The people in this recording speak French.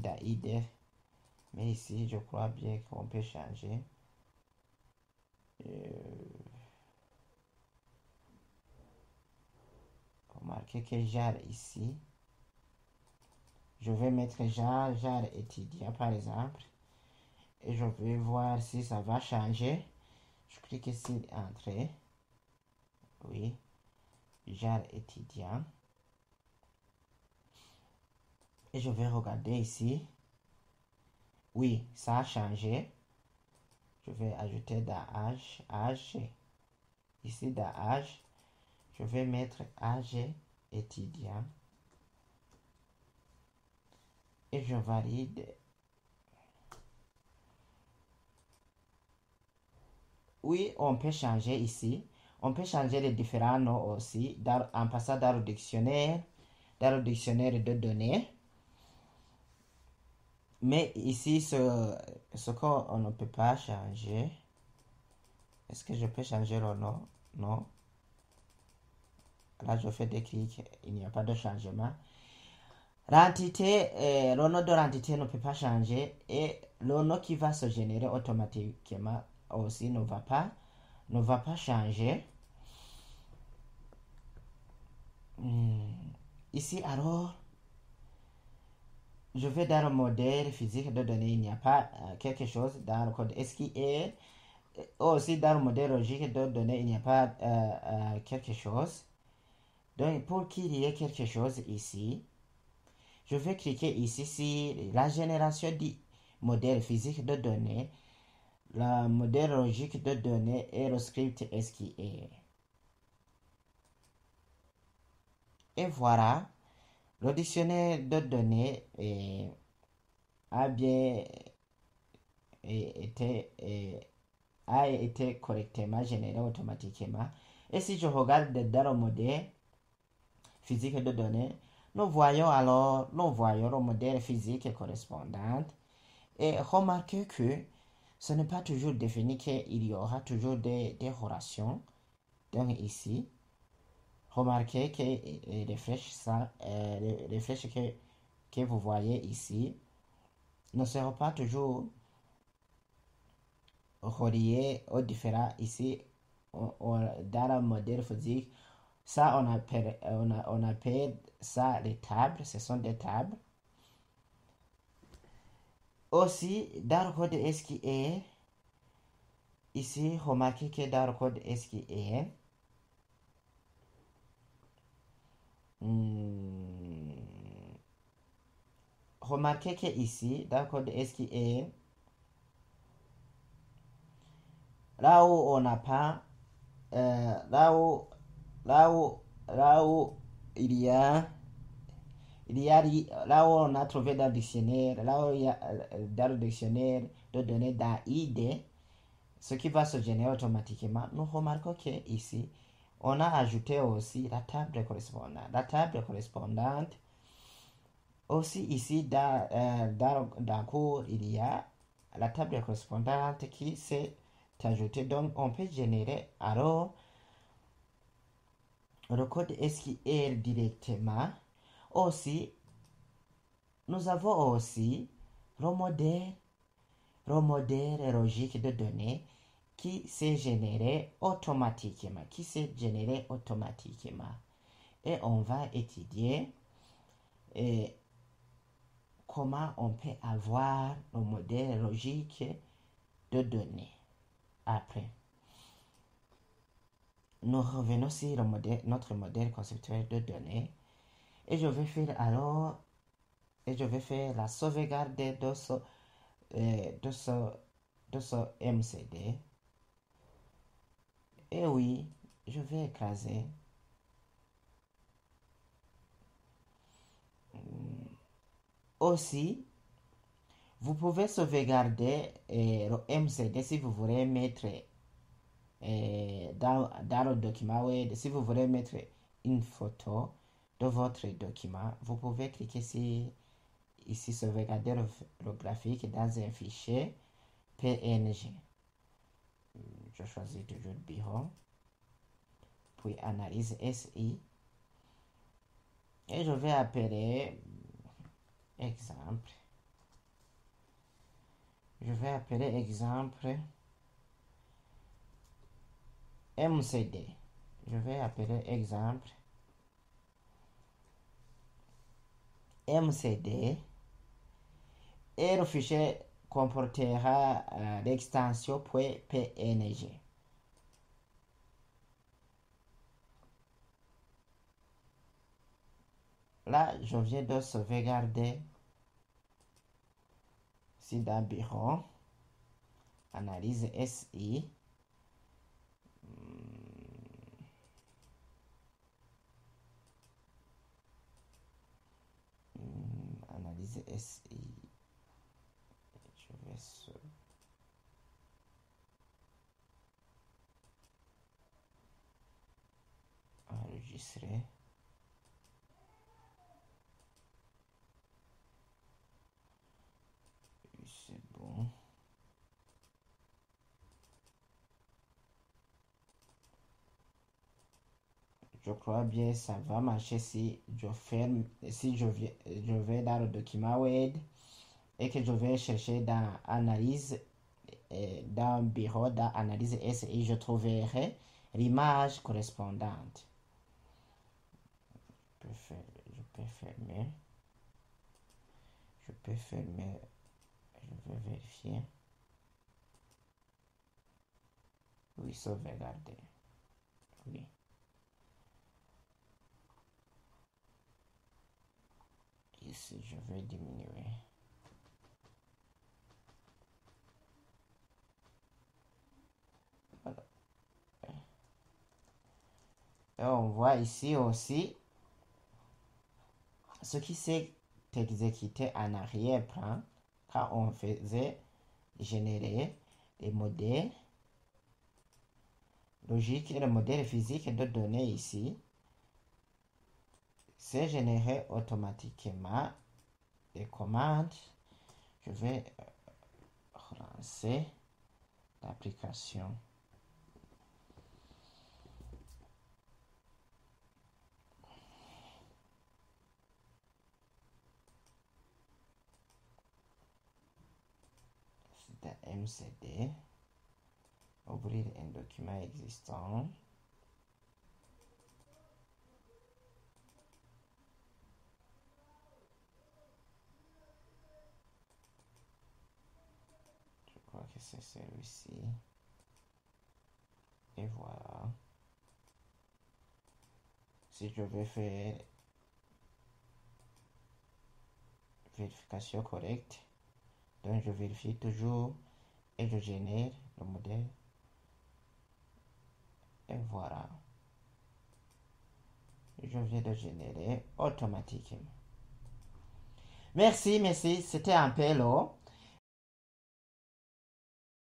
d'ID. Mais ici, je crois bien qu'on peut changer. Remarquez que genre ici, je vais mettre genre étudiant par exemple. Et je vais voir si ça va changer. Je clique ici, entrée. Oui, genre étudiant. Et je vais regarder ici. Oui, ça a changé. Je vais ajouter dans âge. Ici, dans âge, je vais mettre âge étudiant. Et je valide. Oui, on peut changer ici. On peut changer les différents noms aussi en passant dans le dictionnaire de données. Mais ici, ce qu'on ne peut pas changer. Est-ce que je peux changer le nom? Non. Là, je fais des clics, il n'y a pas de changement. L'entité, le nom de l'entité ne peut pas changer et le nom qui va se générer automatiquement aussi ne va pas changer. Ici, alors, je vais dans le modèle physique de données, il n'y a pas quelque chose dans le code SQL. Aussi, dans le modèle logique de données, il n'y a pas quelque chose. Donc, pour qu'il y ait quelque chose ici, je vais cliquer ici sur la génération du modèle physique de données, le modèle logique de données et le script SQL. Et voilà, le dictionnaire de données a bien été correctement généré automatiquement. Et si je regarde dans le modèle physique de données, nous voyons le modèle physique correspondant. Et remarquez que ce n'est pas toujours défini qu'il y aura toujours des relations. Donc ici, remarquez que les flèches que vous voyez ici ne seront pas toujours reliées aux différents ici dans le modèle physique. Ça, on appelle ça les tables. Ce sont des tables. Aussi, dans le code SQL, ici, remarquez que dans le code SQL, remarquez que ici, dans le code SQL, là où on n'a pas, là où il y a, là où on a trouvé dans le dictionnaire, là où il y a dans le dictionnaire de données dans ID, ce qui va se générer automatiquement, nous remarquons que ici, on a ajouté aussi la table correspondante. La table correspondante, aussi ici dans le cours, il y a la table correspondante qui s'est ajoutée. Donc, on peut générer alors le code SQL directement. Aussi, nous avons aussi le modèle logique de données qui s'est généré automatiquement. Et on va étudier comment on peut avoir le modèle logique de données. Après, nous revenons sur notre modèle conceptuel de données et je vais faire la sauvegarde de ce MCD. Et oui, je vais écraser. Aussi, vous pouvez sauvegarder le MCD si vous voulez mettre dans le document Word. Si vous voulez mettre une photo de votre document, vous pouvez cliquer ici sauvegarder le graphique dans un fichier PNG. Je choisis toujours bureau, puis analyse SI, et je vais appeler exemple. Je vais appeler exemple MCD. Je vais appeler exemple MCD et le fichier comportera l'extension .png. Là, je viens de sauvegarder ici dans Bureau, Analyse SI. Analyse SI. Je vais enregistrer. C'est bon. Je crois bien ça va marcher si je ferme, si je vais dans le document Word et que je vais chercher dans Analyse, dans Bureau, dans Analyse SI, je trouverai l'image correspondante. Je peux fermer. Je vais vérifier. Oui, sauvegarder. Oui. Ici, je vais diminuer. Voilà. Et on voit ici aussi ce qui s'est exécuté en arrière-plan quand on faisait générer des modèles logiques et le modèle physique de données ici. C'est généré automatiquement des commandes. Je vais relancer l'application. C'est un MCD. Ouvrir un document existant. Je crois que c'est celui-ci. Et voilà. Si je veux faire vérification correcte, donc je vérifie toujours et je génère le modèle. Et voilà. Je viens de générer automatiquement. Merci, c'était un peu long.